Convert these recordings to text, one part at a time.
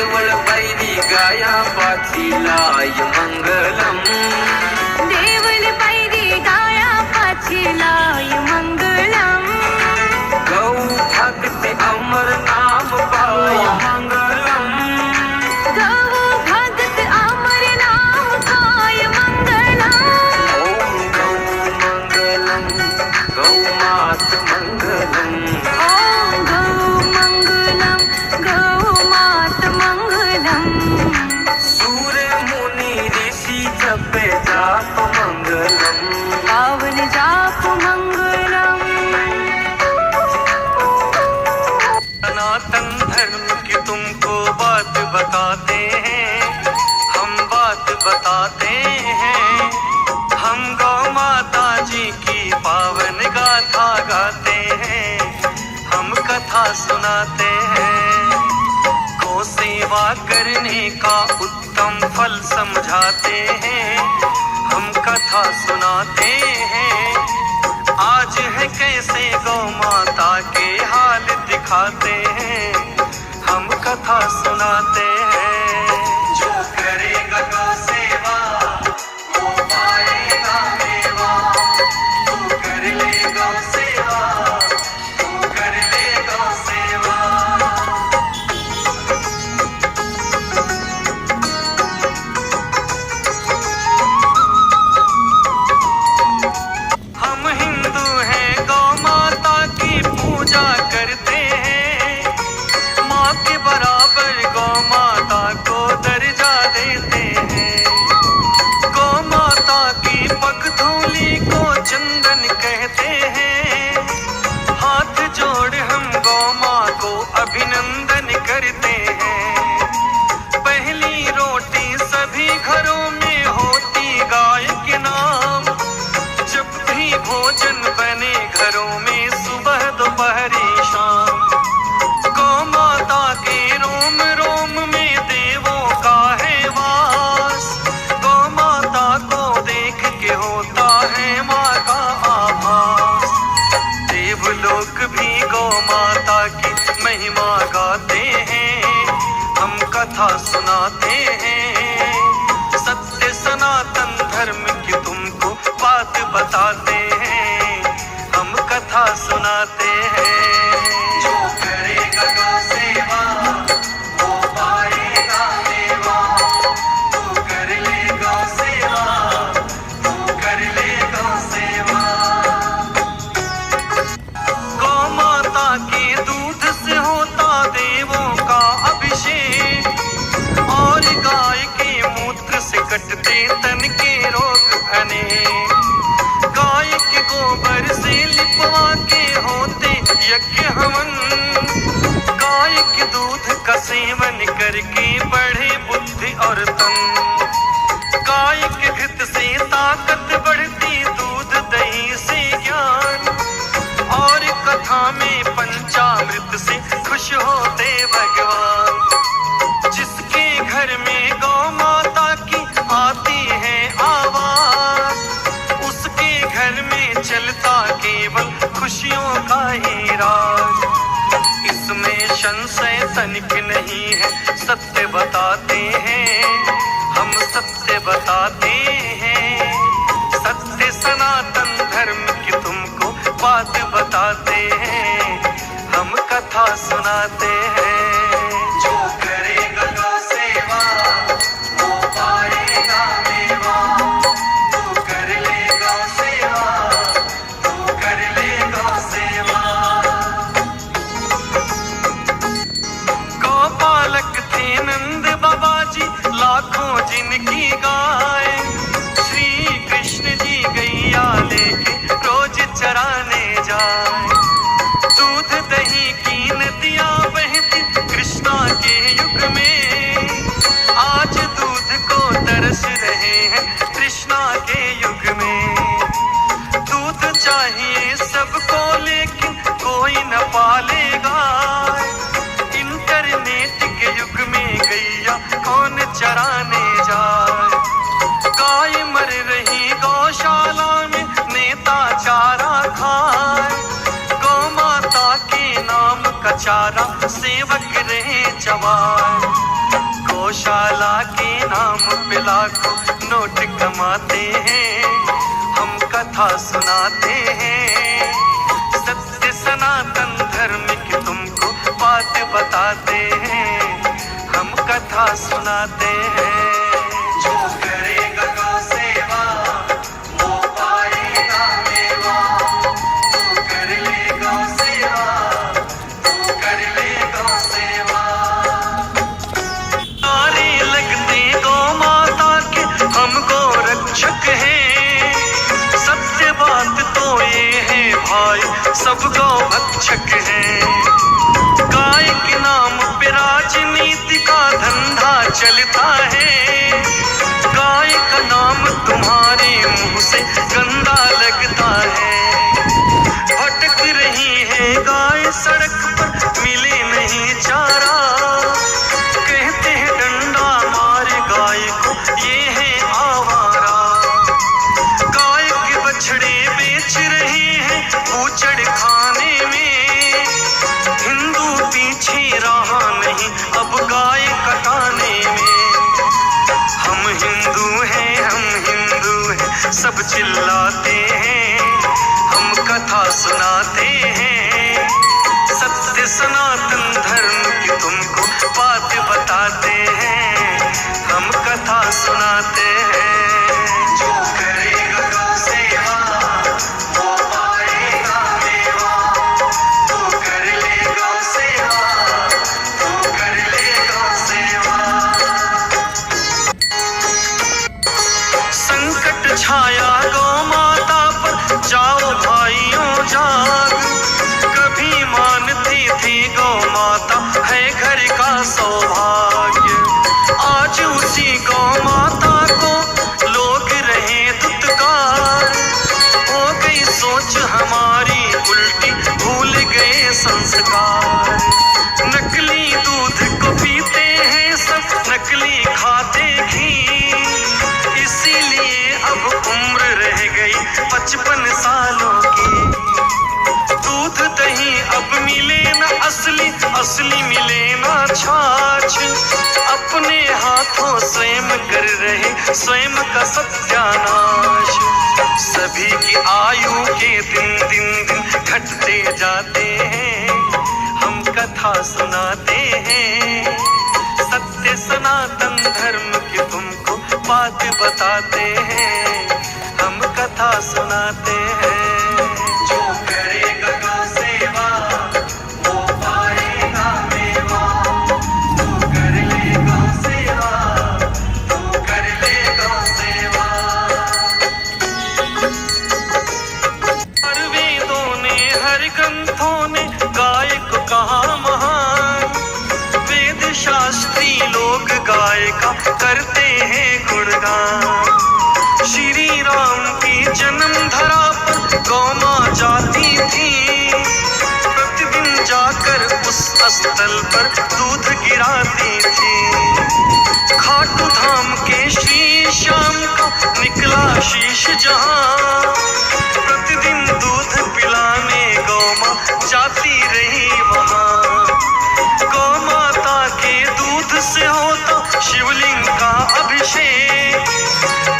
देवळ बैरी गाया पाचिलाय मंगलम, देवल पैरी गाया पाचिलाय मंगलम, गौ भक्ति अमर नाम पाय मंगलम, गौ भगत अमर नाम पाय मंगलम, ओम गौ मंगलम, गौ मात मंगलम, ओम गौ मंगलम, गौ मात मंगलम, सूर्य मुनि ऋषि जपे जाप मंगलम, पावन जाप मंगलम। सनातन धर्म की तुमको बात बताते हैं, हम बात बताते हैं। हम गौ माता जी की पावन गाथा गाते हैं, हम कथा सुनाते हैं। गौ सेवा करने का उत्तम फल समझाते हैं, हम कथा सुनाते हैं। आज है कैसे गौ माता के हाल दिखाते हैं, हम कथा सुनाते हैं। जो करेगा गौ सेवा वो पाएगा मेवा, तू कर ले गौ सेवा, तू कर ले गौ सेवा। हम हिंदू हैं, गौ माता की पूजा करते हैं। माँ के बराबर गौ माता को दर्जा देते हैं। गौ माता की पगधूली को चंदन कहते हैं। हाथ जोड़ हम गौ माँ को अभिनंदन करते हैं। पहली रोटी सभी घरों में होती गाय के नाम, जब भी भोजन बने घरों में सुबह दोपहरी शाम। गौ माता के रोम रोम में देवों का है वास, गौ माता को देख के होता है माँ का आभास। देवलोक भी गौ माता की महिमा गाते हैं, हम कथा सुनाते हैं। सत्य सनातन धर्म की तुमको बात बताते हैं, हम कथा सुनाते हैं। जो करेगा गौ सेवा वो पाएगा मेवा, तू कर ले गौ सेवा, तू कर ले गौ सेवा। गौ माता के दूध से होता देवों का अभिषेक, और गाय के मूत्र से कटते तन के रोग अनेक। गाय के गोबर से लिपवा के होते यज्ञ हवन, गाय के दूध का सेवन करके बढ़े बुद्धि और तन। गाय के घृत से ताकत बढ़ती, दूध दही से ज्ञान, और कथा में पंचामृत से खुश होते भगवान। जिसके घर में गौ माता की आती है आवाज, उसके घर में चलता केवल खुशियों का ही राज। इसमें संशय तनिक नहीं है, सत्य बताते हैं, हम सत्य बताते हैं। सत्य सनातन धर्म की तुमको बात बताते हैं, हम कथा सुनाते हैं। जो करेगा गौ सेवा वो पाएगा मेवा, तू कर ले गौ सेवा, तू कर ले गौ सेवा। गौपालक थे नंद बाबा जी, लाखों जिनकी गाय। श्री कृष्ण जी गैया लेके रोज चराने जाए। दूध दही की नदियां बहती कृष्णा के युग में, आज दूध को तरस रहे हैं कृष्णा के युग में। दूध चाहिए सबको लेकिन कोई न पालेगा, इंटरनेट के युग में गैया कौन चराने जाए। गाय मर रही गौशाला में, नेता चारा खाए। गौ माता के नाम का चारा सेवक रहे चबाए। गौशाला के नाम पे लाखों नोट कमाते हैं, हम कथा सुनाते हैं। सत्य सनातन धर्म की तुमको बात बताते हैं, हम कथा सुनाते हैं। जो करेगा गौ सेवा वो पाएगा मेवा, तू कर ले गौ सेवा, तू कर ले गौ सेवा। नारे लगते गौ माता के हम गौ रक्षक हैं, सत्य बात तो ये है भाई सब गौ भक्षक हैं। गाय के नाम पे राजनीति का धंधा चलता है, गाय का नाम तुम्हारे मुंह से गंदा लगता है। भटक रही है गाय सड़क पर मिले नहीं चारा, कहते हैं डंडा मारे गाय को ये है आवारा। गाय के बछड़े बेच रहे हैं बूचड़ खाने में, हिंदू पीछे रहा नहीं अब गाय कटाने में। हम हिंदू हैं, हम हिंदू हैं सब चिल्लाते हैं, हम कथा सुनाते हैं। सत्य सनातन धर्म की तुमको बात बताते हैं, हम कथा सुनाते हैं। जो करेगा गौ सेवा वो पाएगा मेवा, तू कर ले गौ सेवा, तू कर ले गौ सेवा। संकट छाया गौ माता पर जाओ भाइयों जाग, कभी मानती थी गौ माता है घर का सौभाग्य। आज उसी गौ माता को लोग रहे दुत्कार, हो गई सोच हमारी उल्टी भूल गए संस्कार। नकली दूध को पीते हैं सब, नकली खाते घी, इसीलिए अब उम्र रह गई 55 सालों की। दूध दही अब मिले न असली, असली मिले न छाछ, अपने हाथों स्वयं कर रहे स्वयं का सत्यानाश। सभी की आयु के दिन दिन दिन घटते जाते हैं, हम कथा सुनाते हैं। सत्य सनातन धर्म की तुमको बात बताते हैं, हम कथा सुनाते हैं। जो करेगा गौ सेवा वो पाएगा मेवा, तू कर ले गौ सेवा, तू कर ले गौ सेवा। हर वेदों ने हर ग्रंथों ने गाय को कहा महान, वेद शास्त्री लोग गाय का करते हैं गुणगान। श्री राम की जन्म धरा पर गौ माँ जाती थी, प्रतिदिन जाकर उस स्थल पर दूध गिराती थी। खाटू धाम के श्री श्याम का निकला शीश जहां, प्रतिदिन दूध पिलाने गौ माँ जाती रही वहां। गौ माता के दूध से होता शिवलिंग का अभिषेक,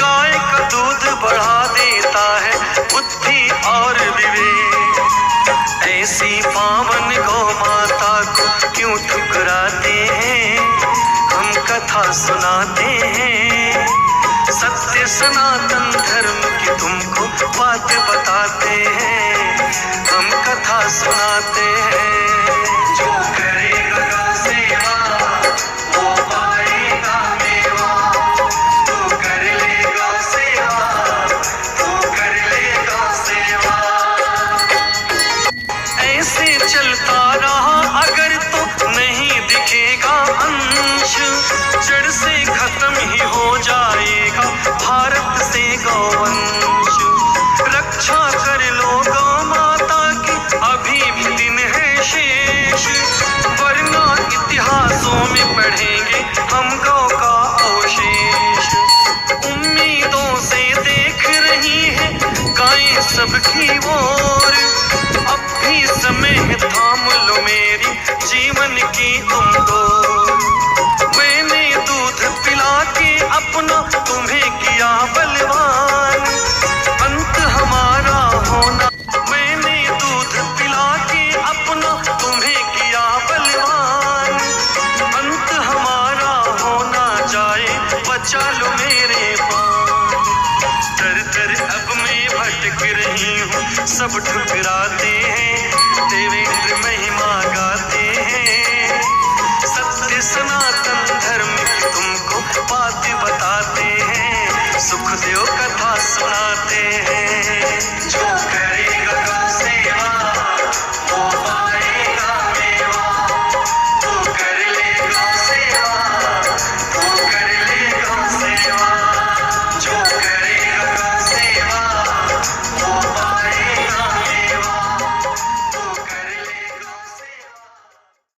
गाय का दूध बढ़ा देता है बुद्धि और विवेक। ऐसी पावन गौ माता को क्यों ठुकराते हैं, हम कथा सुनाते हैं। सत्य सनातन धर्म की तुमको बात बताते हैं, हम कथा सुनाते हैं। जो करेगा गौ सेवा वो पाएगा मेवा, तू कर ले गौ सेवा, तू कर ले गौ सेवा। ऐसे चलता रहा अगर तो नहीं दिखेगा अंश, जड़ से खत्म ही हो जाएगा भारत से गौवंश। रक्षा कर लो गौ माता की, अभी भी दिन चालो मेरे पास। दर दर अब मैं भटक रही हूँ, सब ठुकराते हैं, देवे